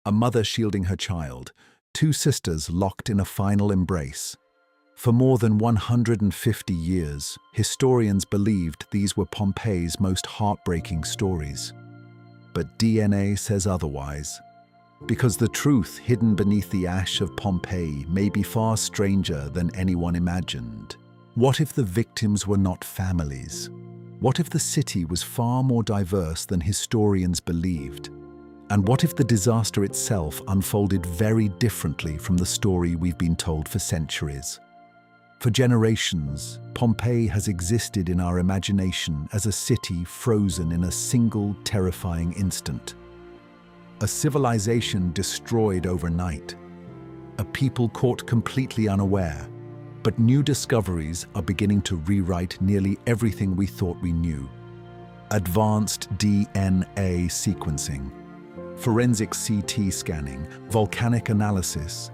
a mother shielding her child, two sisters locked in a final embrace. For more than 150 years, historians believed these were Pompeii's most heartbreaking stories. But DNA says otherwise, because the truth hidden beneath the ash of Pompeii may be far stranger than anyone imagined. What if the victims were not families? What if the city was far more diverse than historians believed? And what if the disaster itself unfolded very differently from the story we've been told for centuries? For generations, Pompeii has existed in our imagination as a city frozen in a single terrifying instant. A civilization destroyed overnight. A people caught completely unaware. But new discoveries are beginning to rewrite nearly everything we thought we knew. Advanced DNA sequencing, forensic CT scanning, volcanic analysis.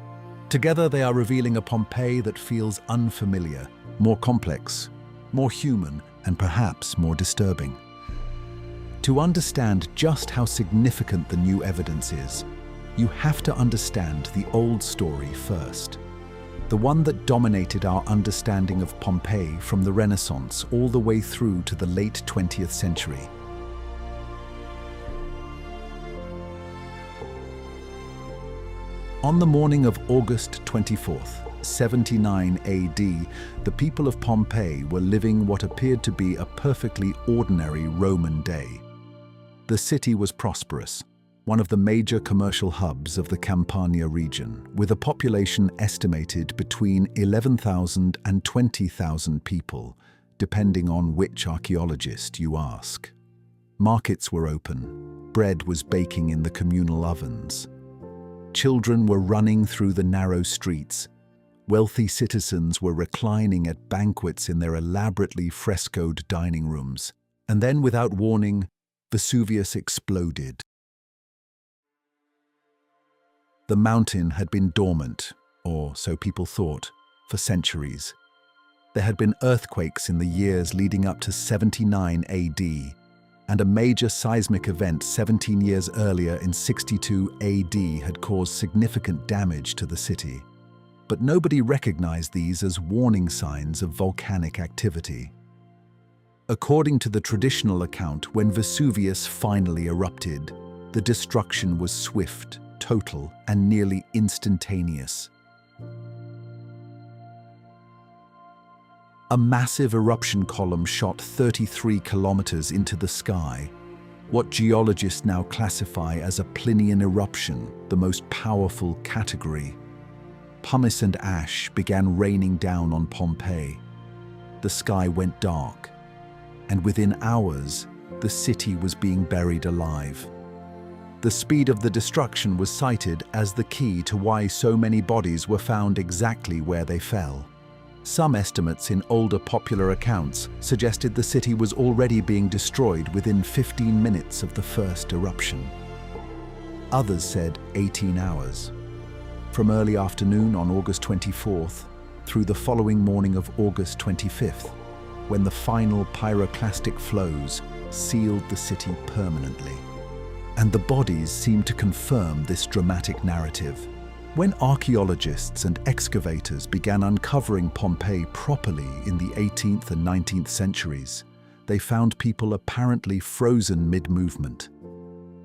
Together they are revealing a Pompeii that feels unfamiliar, more complex, more human, and perhaps more disturbing. To understand just how significant the new evidence is, you have to understand the old story first. The one that dominated our understanding of Pompeii from the Renaissance all the way through to the late 20th century. On the morning of August 24th, 79 AD, the people of Pompeii were living what appeared to be a perfectly ordinary Roman day. The city was prosperous, one of the major commercial hubs of the Campania region, with a population estimated between 11,000 and 20,000 people, depending on which archaeologist you ask. Markets were open, bread was baking in the communal ovens. Children were running through the narrow streets. Wealthy citizens were reclining at banquets in their elaborately frescoed dining rooms. And then, without warning, Vesuvius exploded. The mountain had been dormant, or so people thought, for centuries. There had been earthquakes in the years leading up to 79 AD, and a major seismic event 17 years earlier in 62 AD had caused significant damage to the city. But nobody recognized these as warning signs of volcanic activity. According to the traditional account, when Vesuvius finally erupted, the destruction was swift, total, and nearly instantaneous. A massive eruption column shot 33 kilometers into the sky, what geologists now classify as a Plinian eruption, the most powerful category. Pumice and ash began raining down on Pompeii. The sky went dark, and within hours, the city was being buried alive. The speed of the destruction was cited as the key to why so many bodies were found exactly where they fell. Some estimates in older popular accounts suggested the city was already being destroyed within 15 minutes of the first eruption. Others said 18 hours. From early afternoon on August 24th through the following morning of August 25th, when the final pyroclastic flows sealed the city permanently. And the bodies seemed to confirm this dramatic narrative. When archaeologists and excavators began uncovering Pompeii properly in the 18th and 19th centuries, they found people apparently frozen mid-movement.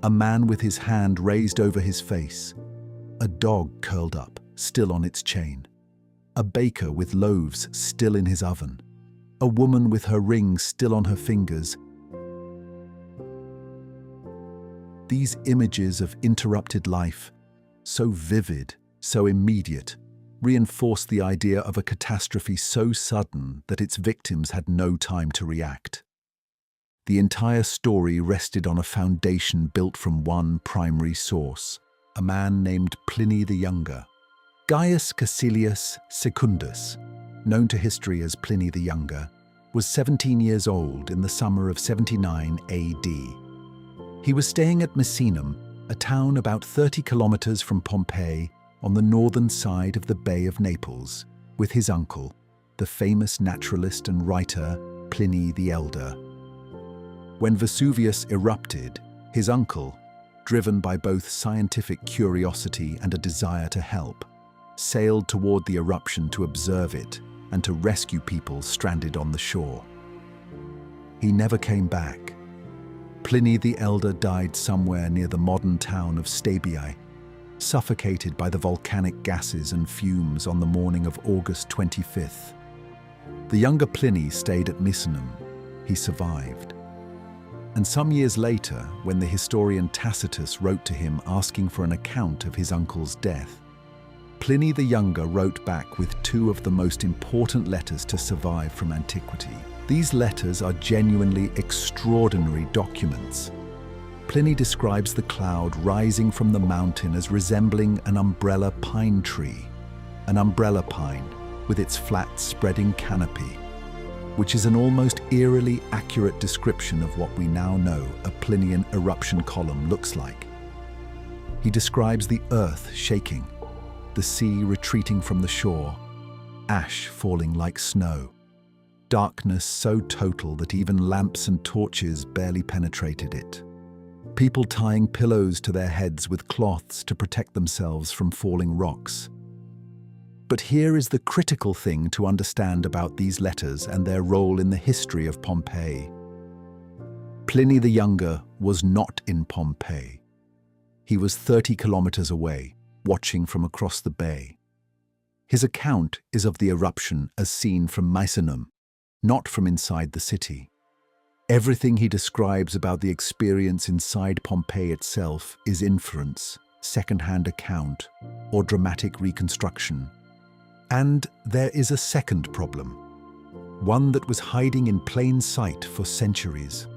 A man with his hand raised over his face, a dog curled up, still on its chain, a baker with loaves still in his oven, a woman with her ring still on her fingers. These images of interrupted life, so vivid, so immediate, reinforced the idea of a catastrophe so sudden that its victims had no time to react. The entire story rested on a foundation built from one primary source, a man named Pliny the Younger. Gaius Caecilius Secundus, known to history as Pliny the Younger, was 17 years old in the summer of 79 AD. He was staying at Misenum, a town about 30 kilometers from Pompeii on the northern side of the Bay of Naples, with his uncle, the famous naturalist and writer Pliny the Elder. When Vesuvius erupted, his uncle, driven by both scientific curiosity and a desire to help, sailed toward the eruption to observe it and to rescue people stranded on the shore. He never came back. Pliny the Elder died somewhere near the modern town of Stabiae, suffocated by the volcanic gases and fumes on the morning of August 25th. The younger Pliny stayed at Misenum. He survived. And some years later, when the historian Tacitus wrote to him asking for an account of his uncle's death, Pliny the Younger wrote back with two of the most important letters to survive from antiquity. These letters are genuinely extraordinary documents. Pliny describes the cloud rising from the mountain as resembling an umbrella pine tree, an umbrella pine with its flat spreading canopy, which is an almost eerily accurate description of what we now know a Plinian eruption column looks like. He describes the earth shaking, the sea retreating from the shore, ash falling like snow, darkness so total that even lamps and torches barely penetrated it, people tying pillows to their heads with cloths to protect themselves from falling rocks. But here is the critical thing to understand about these letters and their role in the history of Pompeii. Pliny the Younger was not in Pompeii. He was 30 kilometers away, watching from across the bay. His account is of the eruption as seen from Misenum, not from inside the city. Everything he describes about the experience inside Pompeii itself is inference, second-hand account, or dramatic reconstruction. And there is a second problem, one that was hiding in plain sight for centuries.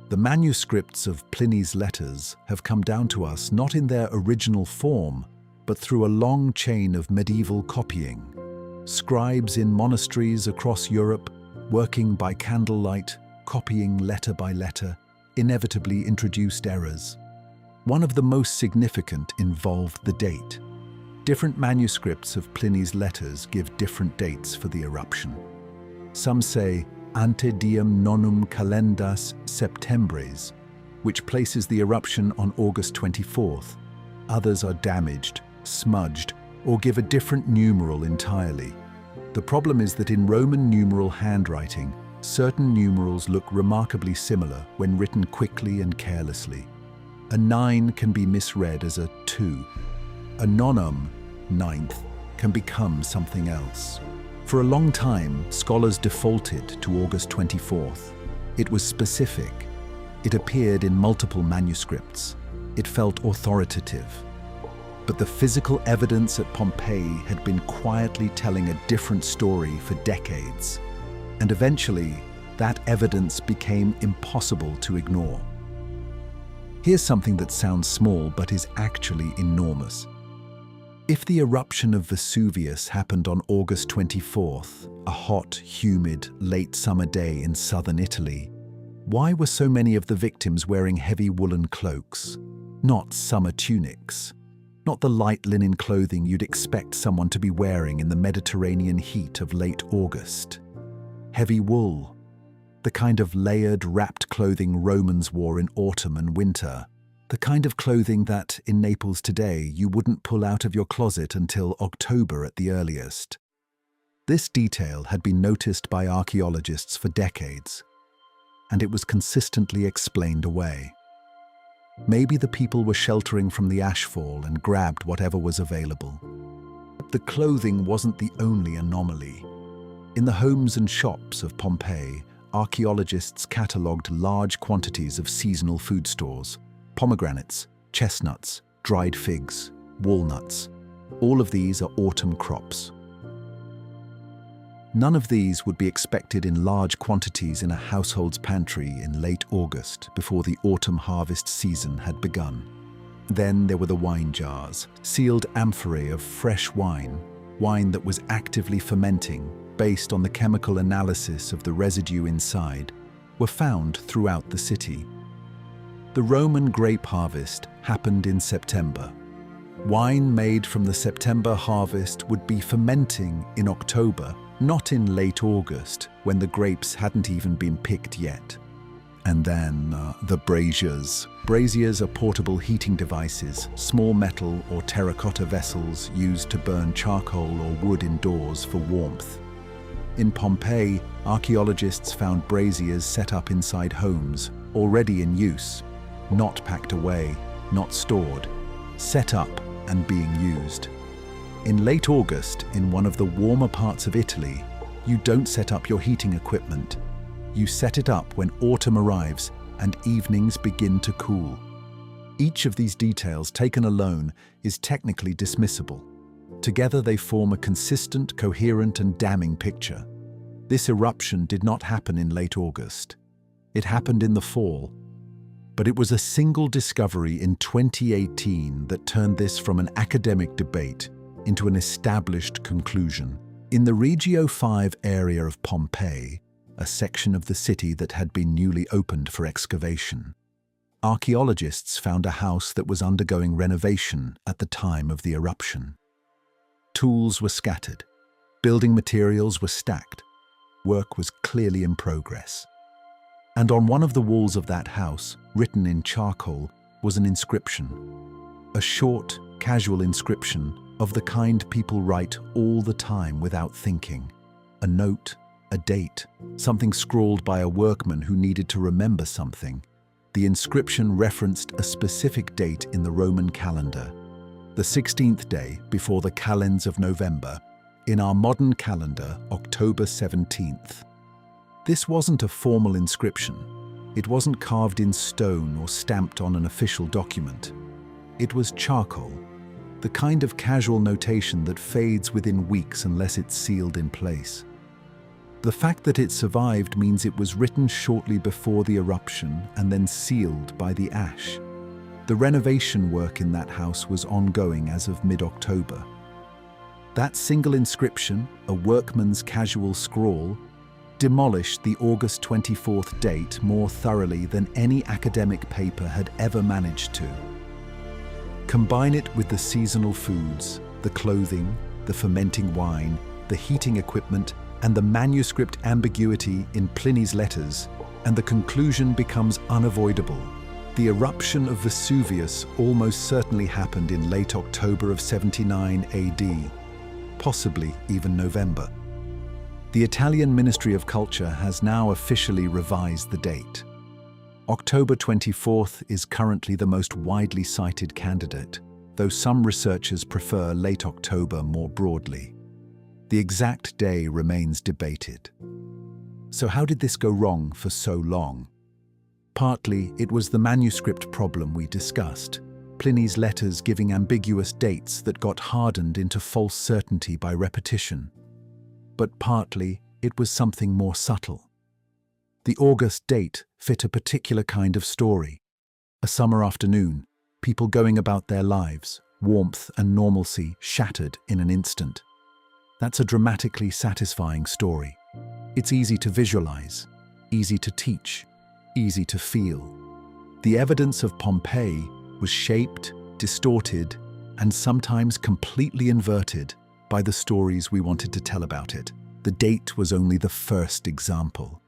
The manuscripts of Pliny's letters have come down to us not in their original form, but through a long chain of medieval copying. Scribes in monasteries across Europe, working by candlelight, copying letter by letter, inevitably introduced errors. One of the most significant involved the date. Different manuscripts of Pliny's letters give different dates for the eruption. Some say ante diem nonum calendas septembres, which places the eruption on August 24th. Others are damaged, smudged, or give a different numeral entirely. The problem is that in Roman numeral handwriting, certain numerals look remarkably similar when written quickly and carelessly. A 9 can be misread as a 2. A nonum, ninth, can become something else. For a long time, scholars defaulted to August 24th. It was specific. It appeared in multiple manuscripts. It felt authoritative. But the physical evidence at Pompeii had been quietly telling a different story for decades. And eventually, that evidence became impossible to ignore. Here's something that sounds small but is actually enormous. If the eruption of Vesuvius happened on August 24th, a hot, humid, late summer day in southern Italy, why were so many of the victims wearing heavy woolen cloaks, not summer tunics? Not the light linen clothing you'd expect someone to be wearing in the Mediterranean heat of late August. Heavy wool, the kind of layered, wrapped clothing Romans wore in autumn and winter, the kind of clothing that, in Naples today, you wouldn't pull out of your closet until October at the earliest. This detail had been noticed by archaeologists for decades, and it was consistently explained away. Maybe the people were sheltering from the ashfall and grabbed whatever was available. The clothing wasn't the only anomaly. In the homes and shops of Pompeii, archaeologists catalogued large quantities of seasonal food stores: pomegranates, chestnuts, dried figs, walnuts. All of these are autumn crops. None of these would be expected in large quantities in a household's pantry in late August before the autumn harvest season had begun. Then there were the wine jars, sealed amphorae of fresh wine, wine that was actively fermenting based on the chemical analysis of the residue inside, were found throughout the city. The Roman grape harvest happened in September. Wine made from the September harvest would be fermenting in October, not in late August, when the grapes hadn't even been picked yet. And then the braziers. Braziers are portable heating devices, small metal or terracotta vessels used to burn charcoal or wood indoors for warmth. In Pompeii, archaeologists found braziers set up inside homes, already in use, not packed away, not stored, set up and being used. In late August, in one of the warmer parts of Italy, you don't set up your heating equipment. You set it up when autumn arrives and evenings begin to cool. Each of these details, taken alone, is technically dismissible. Together they form a consistent, coherent and damning picture. This eruption did not happen in late August. It happened in the fall. But it was a single discovery in 2018 that turned this from an academic debate into an established conclusion. In the Regio 5 area of Pompeii, a section of the city that had been newly opened for excavation, archaeologists found a house that was undergoing renovation at the time of the eruption. Tools were scattered. Building materials were stacked. Work was clearly in progress. And on one of the walls of that house, written in charcoal, was an inscription. A short, casual inscription of the kind people write all the time without thinking. A note, a date, something scrawled by a workman who needed to remember something. The inscription referenced a specific date in the Roman calendar, the 16th day before the calends of November, in our modern calendar, October 17th. This wasn't a formal inscription. It wasn't carved in stone or stamped on an official document. It was charcoal, the kind of casual notation that fades within weeks unless it's sealed in place. The fact that it survived means it was written shortly before the eruption and then sealed by the ash. The renovation work in that house was ongoing as of mid-October. That single inscription, a workman's casual scrawl, demolished the August 24th date more thoroughly than any academic paper had ever managed to. Combine it with the seasonal foods, the clothing, the fermenting wine, the heating equipment, and the manuscript ambiguity in Pliny's letters, and the conclusion becomes unavoidable. The eruption of Vesuvius almost certainly happened in late October of 79 AD, possibly even November. The Italian Ministry of Culture has now officially revised the date. October 24th is currently the most widely cited candidate, though some researchers prefer late October more broadly. The exact day remains debated. So how did this go wrong for so long? Partly, it was the manuscript problem we discussed, Pliny's letters giving ambiguous dates that got hardened into false certainty by repetition. But partly, it was something more subtle. The August date fit a particular kind of story. A summer afternoon, people going about their lives, warmth and normalcy shattered in an instant. That's a dramatically satisfying story. It's easy to visualize, easy to teach, easy to feel. The evidence of Pompeii was shaped, distorted, and sometimes completely inverted by the stories we wanted to tell about it. The date was only the first example.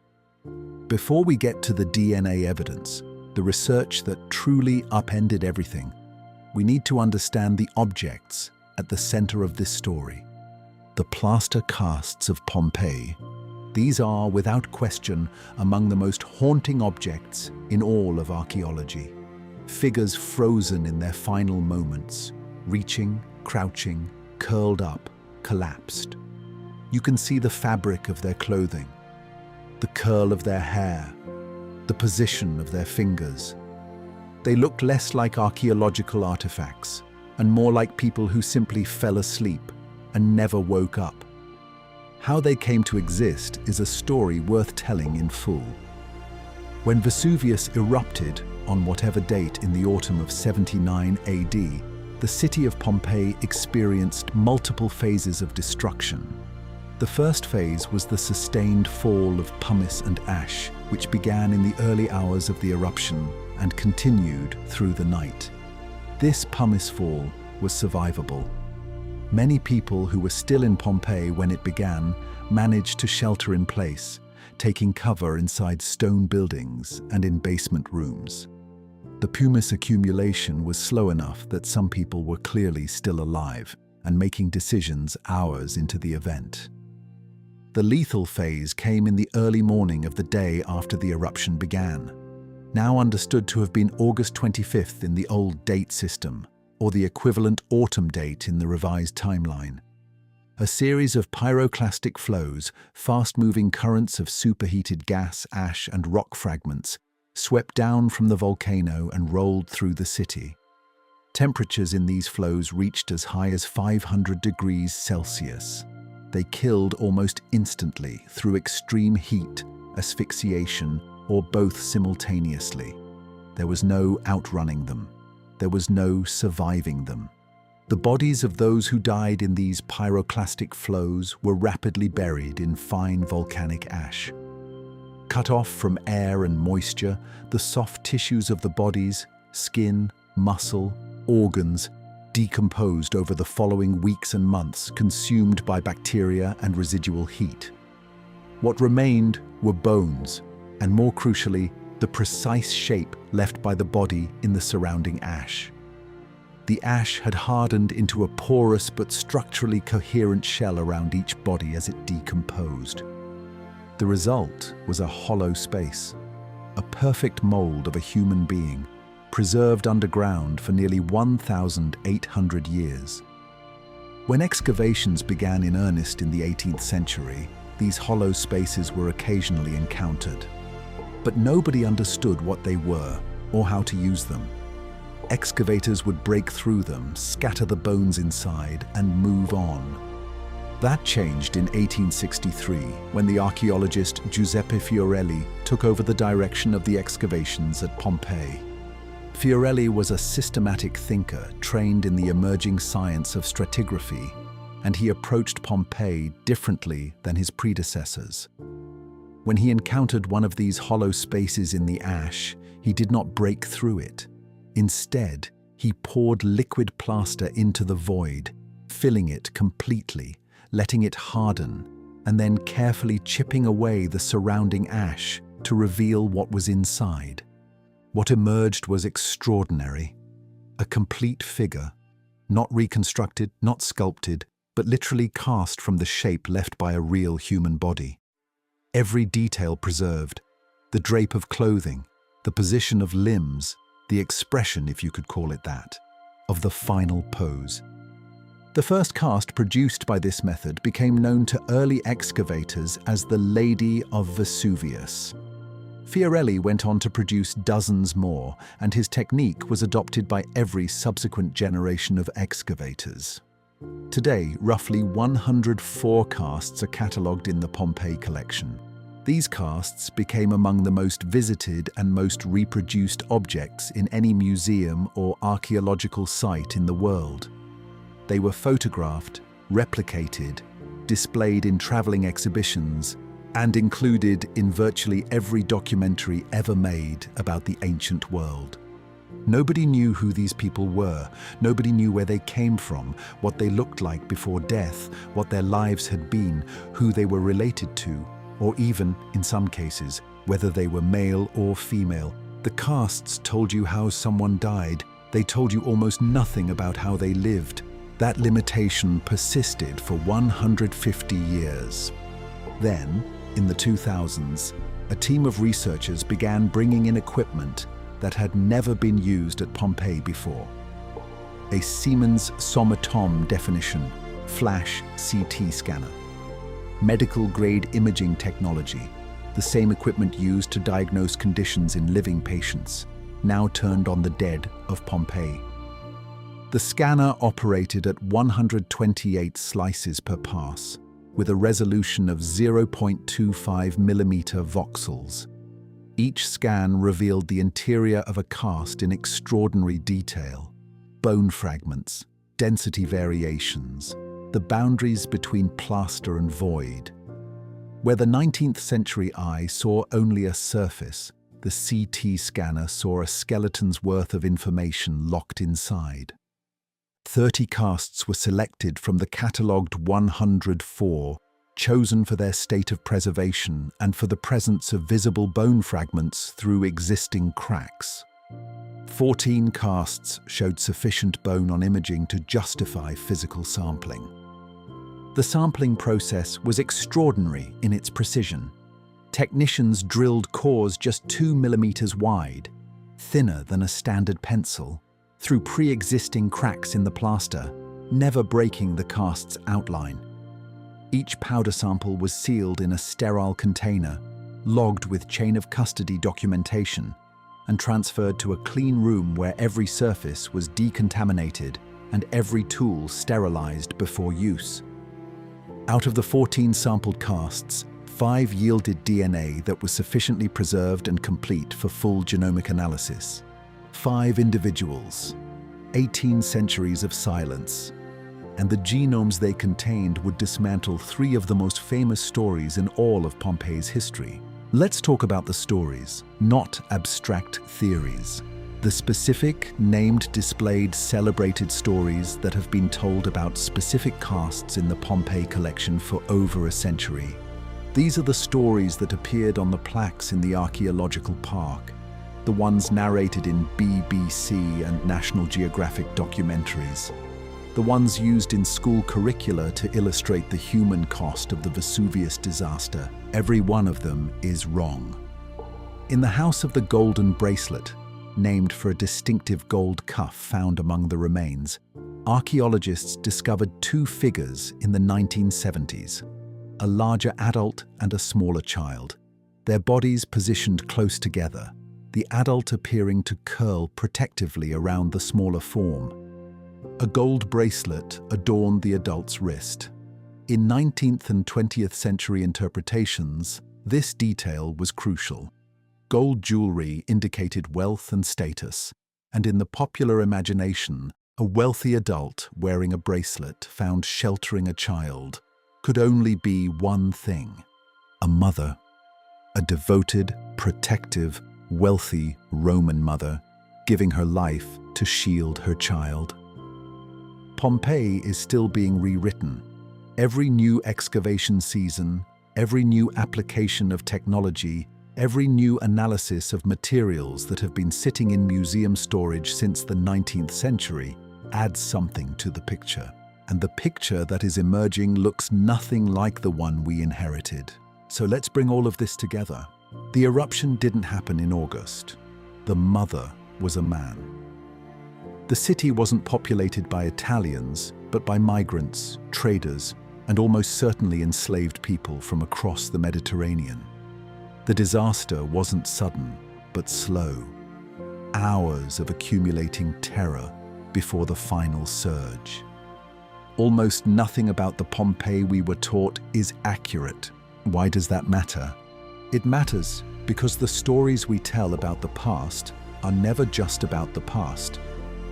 Before we get to the DNA evidence, the research that truly upended everything, we need to understand the objects at the center of this story. The plaster casts of Pompeii. These are, without question, among the most haunting objects in all of archaeology. Figures frozen in their final moments, reaching, crouching, curled up, collapsed. You can see the fabric of their clothing, the curl of their hair, the position of their fingers. They look less like archaeological artifacts and more like people who simply fell asleep and never woke up. How they came to exist is a story worth telling in full. When Vesuvius erupted on whatever date in the autumn of 79 AD, the city of Pompeii experienced multiple phases of destruction. The first phase was the sustained fall of pumice and ash, which began in the early hours of the eruption and continued through the night. This pumice fall was survivable. Many people who were still in Pompeii when it began managed to shelter in place, taking cover inside stone buildings and in basement rooms. The pumice accumulation was slow enough that some people were clearly still alive and making decisions hours into the event. The lethal phase came in the early morning of the day after the eruption began, now understood to have been August 25th in the old date system, or the equivalent autumn date in the revised timeline. A series of pyroclastic flows, fast-moving currents of superheated gas, ash, and rock fragments, swept down from the volcano and rolled through the city. Temperatures in these flows reached as high as 500 degrees Celsius. They killed almost instantly through extreme heat, asphyxiation, or both simultaneously. There was no outrunning them. There was no surviving them. The bodies of those who died in these pyroclastic flows were rapidly buried in fine volcanic ash. Cut off from air and moisture, the soft tissues of the bodies, skin, muscle, organs, decomposed over the following weeks and months, consumed by bacteria and residual heat. What remained were bones, and more crucially, the precise shape left by the body in the surrounding ash. The ash had hardened into a porous but structurally coherent shell around each body as it decomposed. The result was a hollow space, a perfect mold of a human being, preserved underground for nearly 1,800 years. When excavations began in earnest in the 18th century, these hollow spaces were occasionally encountered. But nobody understood what they were or how to use them. Excavators would break through them, scatter the bones inside, and move on. That changed in 1863, when the archaeologist Giuseppe Fiorelli took over the direction of the excavations at Pompeii. Fiorelli was a systematic thinker trained in the emerging science of stratigraphy, and he approached Pompeii differently than his predecessors. When he encountered one of these hollow spaces in the ash, he did not break through it. Instead, he poured liquid plaster into the void, filling it completely, letting it harden, and then carefully chipping away the surrounding ash to reveal what was inside. What emerged was extraordinary. A complete figure, not reconstructed, not sculpted, but literally cast from the shape left by a real human body. Every detail preserved, the drape of clothing, the position of limbs, the expression, if you could call it that, of the final pose. The first cast produced by this method became known to early excavators as the Lady of Vesuvius. Fiorelli went on to produce dozens more, and his technique was adopted by every subsequent generation of excavators. Today, roughly 104 casts are catalogued in the Pompeii collection. These casts became among the most visited and most reproduced objects in any museum or archaeological site in the world. They were photographed, replicated, displayed in traveling exhibitions, and included in virtually every documentary ever made about the ancient world. Nobody knew who these people were. Nobody knew where they came from, what they looked like before death, what their lives had been, who they were related to, or even, in some cases, whether they were male or female. The casts told you how someone died. They told you almost nothing about how they lived. That limitation persisted for 150 years. Then, in the 2000s, a team of researchers began bringing in equipment that had never been used at Pompeii before. A Siemens Somatom definition, flash CT scanner. Medical-grade imaging technology, the same equipment used to diagnose conditions in living patients, now turned on the dead of Pompeii. The scanner operated at 128 slices per pass, with a resolution of 0.25 millimeter voxels. Each scan revealed the interior of a cast in extraordinary detail: bone fragments, density variations, the boundaries between plaster and void. Where the 19th century eye saw only a surface, the CT scanner saw a skeleton's worth of information locked inside. 30 casts were selected from the catalogued 104, chosen for their state of preservation and for the presence of visible bone fragments through existing cracks. 14 casts showed sufficient bone on imaging to justify physical sampling. The sampling process was extraordinary in its precision. Technicians drilled cores just 2 millimeters wide, thinner than a standard pencil, through pre-existing cracks in the plaster, never breaking the cast's outline. Each powder sample was sealed in a sterile container, logged with chain of custody documentation, and transferred to a clean room where every surface was decontaminated and every tool sterilized before use. Out of the 14 sampled casts, 5 yielded DNA that was sufficiently preserved and complete for full genomic analysis. 5 individuals, 18 centuries of silence, and the genomes they contained would dismantle 3 of the most famous stories in all of Pompeii's history. Let's talk about the stories, not abstract theories. The specific, named, displayed, celebrated stories that have been told about specific casts in the Pompeii collection for over a century. These are the stories that appeared on the plaques in the archaeological park, the ones narrated in BBC and National Geographic documentaries, the ones used in school curricula to illustrate the human cost of the Vesuvius disaster. Every one of them is wrong. In the House of the Golden Bracelet, named for a distinctive gold cuff found among the remains, archaeologists discovered 2 figures in the 1970s, a larger adult and a smaller child, their bodies positioned close together, the adult appearing to curl protectively around the smaller form. A gold bracelet adorned the adult's wrist. In 19th and 20th century interpretations, this detail was crucial. Gold jewelry indicated wealth and status, and in the popular imagination, a wealthy adult wearing a bracelet found sheltering a child could only be one thing: a mother, a devoted, protective, wealthy Roman mother, giving her life to shield her child. Pompeii is still being rewritten. Every new excavation season, every new application of technology, every new analysis of materials that have been sitting in museum storage since the 19th century adds something to the picture. And the picture that is emerging looks nothing like the one we inherited. So let's bring all of this together. The eruption didn't happen in August. The mother was a man. The city wasn't populated by Italians, but by migrants, traders, and almost certainly enslaved people from across the Mediterranean. The disaster wasn't sudden, but slow. Hours of accumulating terror before the final surge. Almost nothing about the Pompeii we were taught is accurate. Why does that matter? It matters because the stories we tell about the past are never just about the past.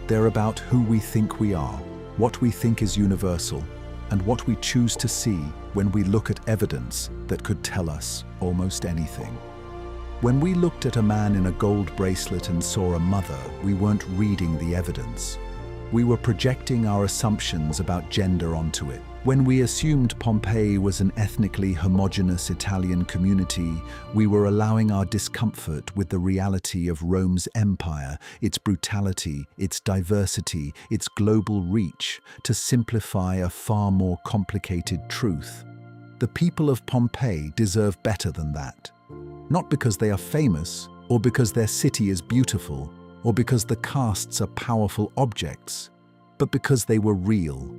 They're about who we think we are, what we think is universal, and what we choose to see when we look at evidence that could tell us almost anything. When we looked at a man in a gold bracelet and saw a mother, we weren't reading the evidence. We were projecting our assumptions about gender onto it. When we assumed Pompeii was an ethnically homogeneous Italian community, we were allowing our discomfort with the reality of Rome's empire, its brutality, its diversity, its global reach, to simplify a far more complicated truth. The people of Pompeii deserve better than that. Not because they are famous, or because their city is beautiful, or because the casts are powerful objects, but because they were real.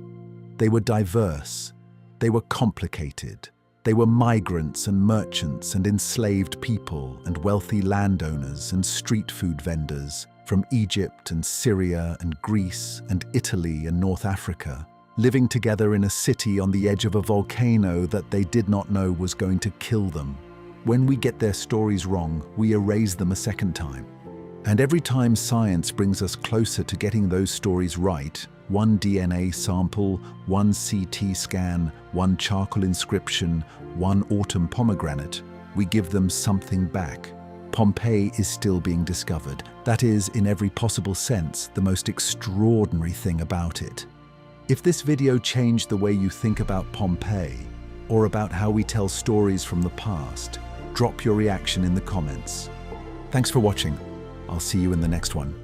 They were diverse. They were complicated. They were migrants and merchants and enslaved people and wealthy landowners and street food vendors from Egypt and Syria and Greece and Italy and North Africa, living together in a city on the edge of a volcano that they did not know was going to kill them. When we get their stories wrong, we erase them a second time. And every time science brings us closer to getting those stories right, one DNA sample, one CT scan, one charcoal inscription, one autumn pomegranate, we give them something back. Pompeii is still being discovered. That is, in every possible sense, the most extraordinary thing about it. If this video changed the way you think about Pompeii, or about how we tell stories from the past? Drop your reaction in the comments. Thanks for watching. I'll see you in the next one.